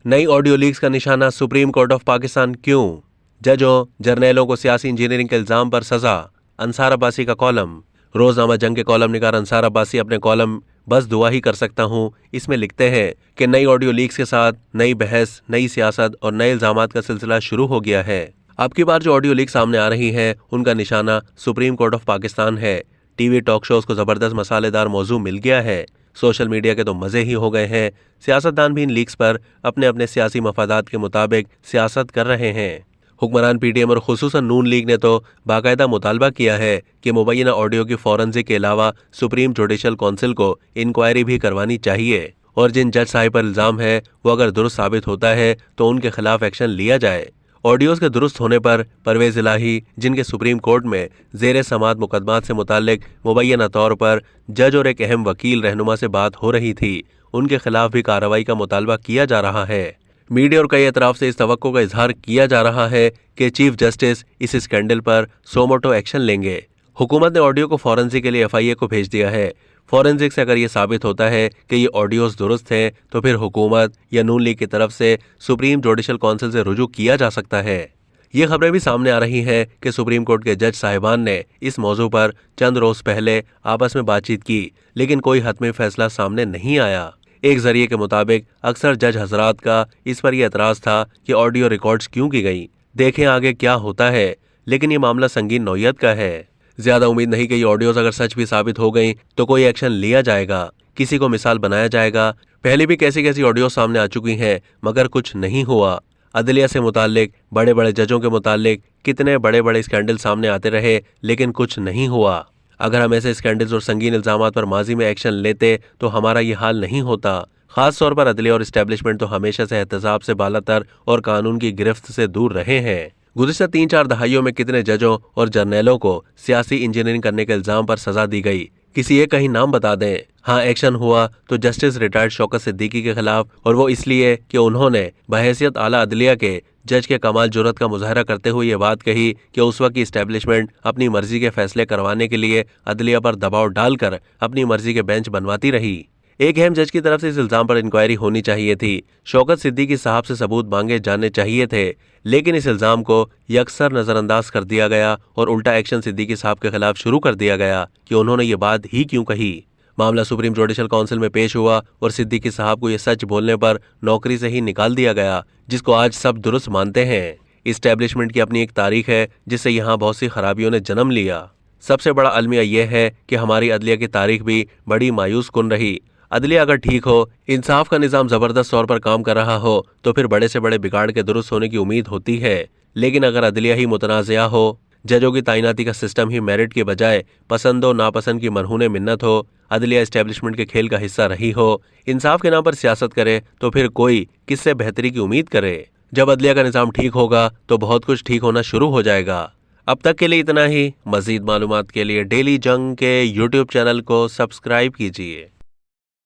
नई audio leaks का निशाना सुप्रीम कोर्ट ऑफ पाकिस्तान क्यों? जजों जर्नैलों को सियासी इंजीनियरिंग के इल्जाम पर सजा। अंसार अब्बासी का कॉलम। रोजनामा जंग के कॉलम निगार अंसार अब्बासी अपने कॉलम बस दुआ ही कर सकता हूं इसमें लिखते हैं कि नई ऑडियो लीक्स के साथ नई बहस, नई सियासत और नए इल्जामात का सिलसिला शुरू हो गया है। अब की बार जो ऑडियो लीक सामने आ रही है उनका निशाना सुप्रीम कोर्ट ऑफ पाकिस्तान है। टीवी टॉक शोज को जबरदस्त मसालेदार मौजू मिल गया है। सोशल मीडिया के तो मजे ही हो गए हैं। सियासतदान भी इन लीक्स पर अपने अपने सियासी मफादात के मुताबिक सियासत कर रहे हैं। हुक्मरान पीटीएम और खुसूसन नून लीग ने तो बाकायदा मुतालबा किया है कि मुबैना ऑडियो की फॉरेंसिक के अलावा सुप्रीम जुडिशल काउंसिल को इंक्वायरी भी करवानी चाहिए और जिन जज साहिब पर इल्जाम है वो अगर दुरुस्त साबित होता है तो उनके खिलाफ एक्शन लिया जाए। ऑडियोज के दुरुस्त होने पर परवेज इलाही, जिनके सुप्रीम कोर्ट में जेर समात मुकदमात से मुताल्लिक मुबैना तौर पर जज और एक अहम वकील रहनुमा से बात हो रही थी, उनके खिलाफ भी कार्रवाई का मुतालबा किया जा रहा है। मीडिया और कई अतराफ से इस तवक्को का इजहार किया जा रहा है कि चीफ जस्टिस इस स्कैंडल पर सोमोटो एक्शन लेंगे। हुकूमत ने ऑडियो को फॉरेंसिक के लिए एफआईए को भेज दिया है। फॉरेंसिक से अगर ये साबित होता है कि ये ऑडियोज दुरुस्त हैं तो फिर हुकूमत या नून लीग की तरफ से सुप्रीम जुडिशल काउंसिल से रुजू किया जा सकता है। ये खबरें भी सामने आ रही हैं कि सुप्रीम कोर्ट के जज साहिबान ने इस मौजू पर चंद रोज पहले आपस में बातचीत की, लेकिन कोई हतमी फैसला सामने नहीं आया। एक जरिए के मुताबिक अक्सर जज हजरात का इस पर यह एतराज था कि ऑडियो रिकॉर्ड्स क्यों की गई, देखें आगे क्या होता है, लेकिन ये मामला संगीन नौयत का है। ज्यादा उम्मीद नहीं कि ये ऑडियोज अगर सच भी साबित हो गई तो कोई एक्शन लिया जाएगा, किसी को मिसाल बनाया जाएगा। पहले भी कैसी कैसी ऑडियो सामने आ चुकी हैं मगर कुछ नहीं हुआ। अदलिया से मुताल्लिक बड़े बड़े जजों के मुताल्लिक कितने बड़े बड़े स्कैंडल सामने आते रहे लेकिन कुछ नहीं हुआ। अगर हम ऐसे स्कैंडल्स और संगीन इल्जामात पर माजी में एक्शन लेते तो हमारा ये हाल नहीं होता। खास तौर पर अदलिया और इस्टेब्लिशमेंट तो हमेशा से एहतसाब से बालातर और कानून की गिरफ्त से दूर रहे हैं। गुज़िश्ता 3-4 दहाइयों में कितने जजों और जर्नैलों को सियासी इंजीनियरिंग करने के इल्जाम पर सजा दी गई, किसी एक का ही नाम बता दें। हाँ, एक्शन हुआ तो जस्टिस रिटायर्ड शौकत सिद्दीकी के खिलाफ, और वो इसलिए कि उन्होंने बहैसियत आला अदलिया के जज के कमाल जुर्रत का मुजाहरा करते हुए ये बात कही कि उस वक्त की इस्टेब्लिशमेंट अपनी मर्जी के फैसले करवाने के लिए अदलिया पर दबाव डालकर अपनी मर्जी के बेंच बनवाती रही। एक अहम जज की तरफ से इस इल्जाम पर इंक्वायरी होनी चाहिए थी। शौकत सिद्दीकी साहब से सबूत मांगे जाने चाहिए थे, लेकिन इस इल्जाम को यकसर नजरअंदाज कर दिया गया और उल्टा एक्शन सिद्दीकी साहब के खिलाफ शुरू कर दिया गया कि उन्होंने ये बात ही क्यों कही। मामला सुप्रीम जुडिशल काउंसिल में पेश हुआ और सिद्दीकी साहब को यह सच बोलने पर नौकरी से ही निकाल दिया गया, जिसको आज सब दुरुस्त मानते हैं। इस्टेब्लिशमेंट की अपनी एक तारीख है जिससे यहाँ बहुत सी खराबियों ने जन्म लिया। सबसे बड़ा अलमिया यह है कि हमारी अदलिया की तारीख भी बड़ी मायूस कुन रही। अदलिया अगर ठीक हो, इंसाफ का निज़ाम ज़बरदस्त तौर पर काम कर रहा हो तो फिर बड़े से बड़े बिगाड़ के दुरुस्त होने की उम्मीद होती है। लेकिन अगर अदलिया ही मुतनाज़िया हो, जजों की तैनाती का सिस्टम ही मेरिट के बजाय पसंद व नापसंद की मरहूने मिन्नत हो, अदलिया एस्टेब्लिशमेंट के खेल का हिस्सा रही हो, इंसाफ के नाम पर सियासत करे तो फिर कोई किससे बेहतरी की उम्मीद करे। जब अदलिया का निज़ाम ठीक होगा तो बहुत कुछ ठीक होना शुरू हो जाएगा। अब तक के लिए इतना ही। मज़ीद मालूमात के लिए डेली जंग के यूट्यूब चैनल को सब्सक्राइब कीजिए।